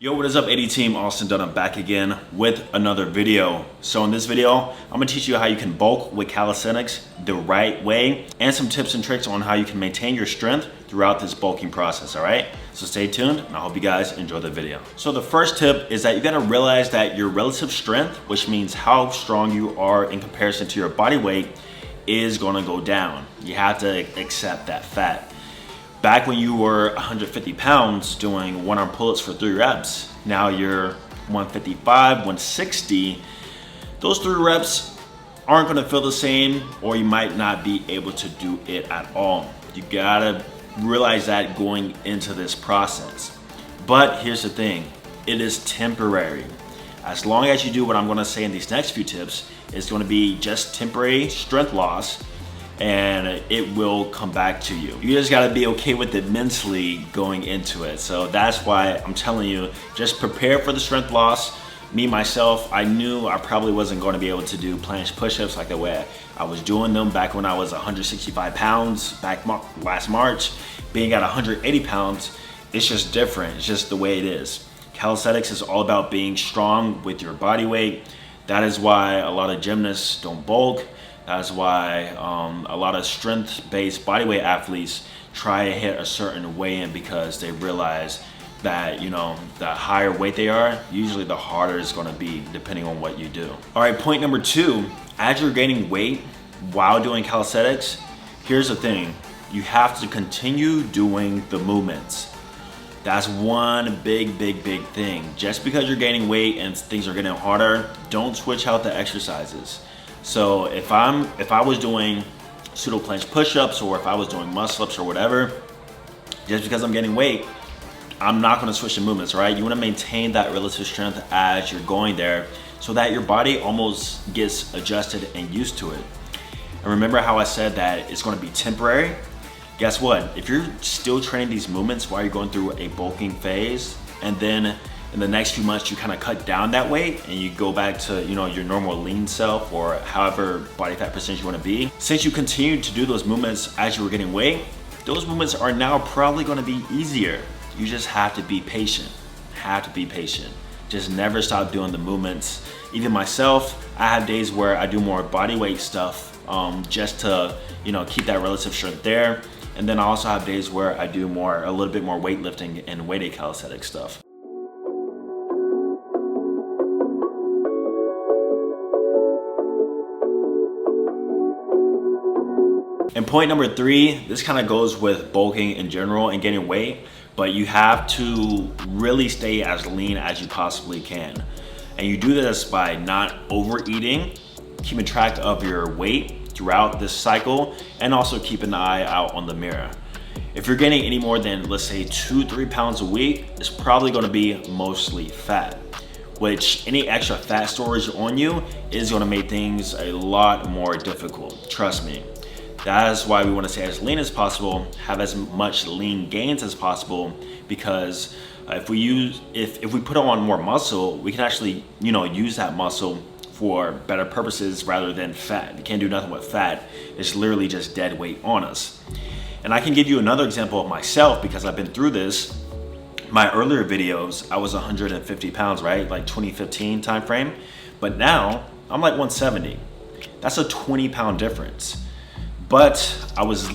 Yo, what is up, AD team? Austin Dunham back again with another video. So in this video, I'm gonna teach you how you can bulk with calisthenics the right way and some tips and tricks on how you can maintain your strength throughout this bulking process, all right? So stay tuned and I hope you guys enjoy the video. So the first tip is that you gotta realize that your relative strength, which means how strong you are in comparison to your body weight, is gonna go down. You have to accept that fact. Back when you were 150 pounds doing one arm pull-ups for 3 reps, now you're 155, 160, those 3 reps aren't gonna feel the same, or you might not be able to do it at all. You gotta realize that going into this process. But here's the thing, it is temporary. As long as you do what I'm gonna say in these next few tips, it's gonna be just temporary strength loss, and it will come back to you. You just gotta be okay with it mentally going into it. So that's why I'm telling you, just prepare for the strength loss. Me, myself, I knew I probably wasn't gonna be able to do planche push-ups like the way I was doing them back when I was 165 pounds, back last March. Being at 180 pounds, it's just different. It's just the way it is. Calisthenics is all about being strong with your body weight. That is why a lot of gymnasts don't bulk. That's why a lot of strength-based bodyweight athletes try to hit a certain weigh-in, because they realize that, you know, the higher weight they are, usually the harder it's gonna be depending on what you do. All right, point number 2, as you're gaining weight while doing calisthenics, here's the thing, you have to continue doing the movements. That's one big thing. Just because you're gaining weight and things are getting harder, don't switch out the exercises. So if I was doing pseudo planche push-ups, or if I was doing muscle ups or whatever, just because I'm getting weight, I'm not gonna switch the movements, right? You wanna maintain that relative strength as you're going there, so that your body almost gets adjusted and used to it. And remember how I said that it's gonna be temporary? Guess what? If you're still training these movements while you're going through a bulking phase, and then in the next few months you kind of cut down that weight and you go back to, you know, your normal lean self, or however body fat percentage you want to be, since you continue to do those movements as you were getting weight, those movements are now probably going to be easier. You just have to be patient. Just never stop doing the movements. Even myself, I have days where I do more body weight stuff just to, you know, keep that relative strength there. And then I also have days where I do a little bit more weightlifting and weighted calisthenics stuff. And point number 3, this kind of goes with bulking in general and gaining weight, but you have to really stay as lean as you possibly can. And you do this by not overeating, keeping track of your weight throughout this cycle, and also keeping an eye out on the mirror. If you're gaining any more than, let's say, 2-3 pounds a week, it's probably gonna be mostly fat, which any extra fat storage on you is gonna make things a lot more difficult, trust me. That is why we want to stay as lean as possible, have as much lean gains as possible, because if we put on more muscle, we can actually, you know, use that muscle for better purposes rather than fat. You can't do nothing with fat. It's literally just dead weight on us. And I can give you another example of myself, because I've been through this. My earlier videos, I was 150 pounds, right? Like 2015 time frame. But now I'm like 170. That's a 20-pound difference. But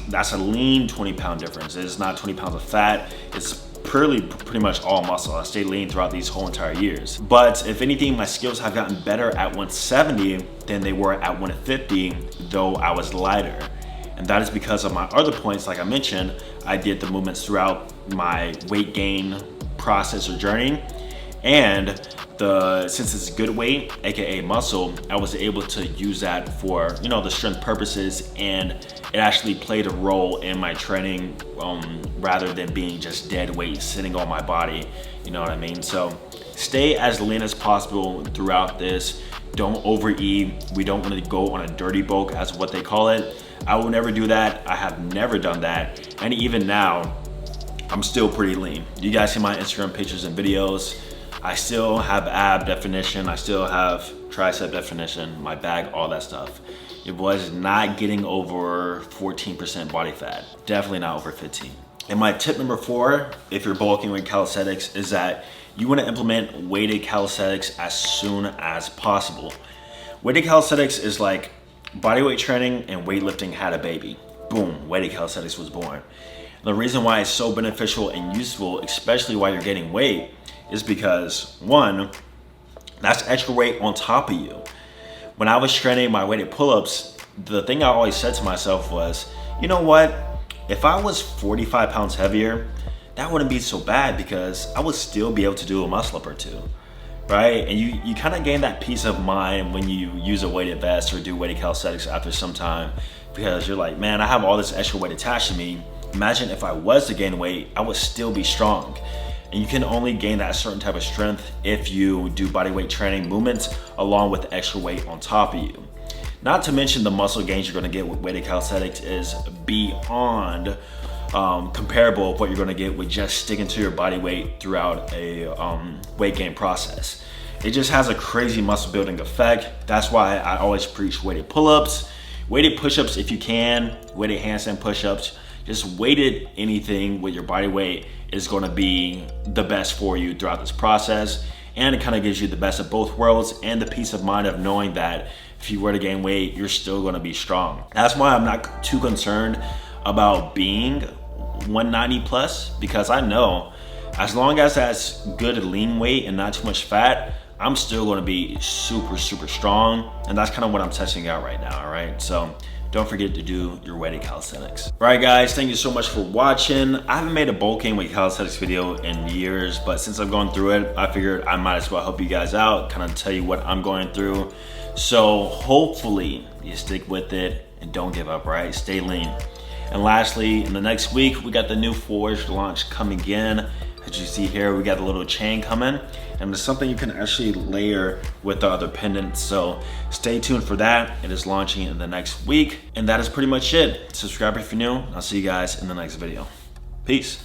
that's a lean 20-pound difference. It's not 20 pounds of fat. It's pretty much all muscle. I stayed lean throughout these whole entire years. But if anything, my skills have gotten better at 170 than they were at 150, though I was lighter. And that is because of my other points, like I mentioned. I did the movements throughout my weight gain process or journey. And since it's good weight, aka muscle, I was able to use that for, you know, the strength purposes, and it actually played a role in my training rather than being just dead weight sitting on my body, you know what I mean? So stay as lean as possible throughout this. Don't overeat. We don't want to go on a dirty bulk, as what they call it. I will never do that. I have never done that. And even now, I'm still pretty lean. You guys see my Instagram pictures and videos. I still have ab definition, I still have tricep definition, my back, all that stuff. Your boy's not getting over 14% body fat, definitely not over 15. And my tip number 4, if you're bulking with calisthenics, is that you want to implement weighted calisthenics as soon as possible. Weighted calisthenics is like bodyweight training and weightlifting had a baby. Boom, weighted calisthenics was born. The reason why it's so beneficial and useful, especially while you're gaining weight, is because one, that's extra weight on top of you. When I was training my weighted pull-ups, the thing I always said to myself was, you know what? If I was 45 pounds heavier, that wouldn't be so bad because I would still be able to do a muscle up or two, right? And you kind of gain that peace of mind when you use a weighted vest or do weighted calisthenics after some time, because you're like, man, I have all this extra weight attached to me. Imagine if I was to gain weight, I would still be strong. And you can only gain that certain type of strength if you do bodyweight training movements along with extra weight on top of you. Not to mention the muscle gains you're gonna get with weighted calisthenics is beyond comparable of what you're gonna get with just sticking to your body weight throughout a weight gain process. It just has a crazy muscle building effect. That's why I always preach weighted pull-ups, weighted push-ups if you can, weighted handstand push-ups. Just weighted anything with your body weight is gonna be the best for you throughout this process. And it kind of gives you the best of both worlds and the peace of mind of knowing that if you were to gain weight, you're still gonna be strong. That's why I'm not too concerned about being 190 plus, because I know as long as that's good lean weight and not too much fat, I'm still gonna be super, super strong. And that's kind of what I'm testing out right now, all right? So don't forget to do your weighted calisthenics. All right, guys, thank you so much for watching. I haven't made a bulking with calisthenics video in years, but since I've gone through it, I figured I might as well help you guys out, kind of tell you what I'm going through. So hopefully you stick with it and don't give up, right? Stay lean. And lastly, in the next week, we got the new Forge launch coming in. As you see here, we got a little chain coming, and it's something you can actually layer with the other pendants. So stay tuned for that. It is launching in the next week. And that is pretty much it. Subscribe if you're new. I'll see you guys in the next video. Peace.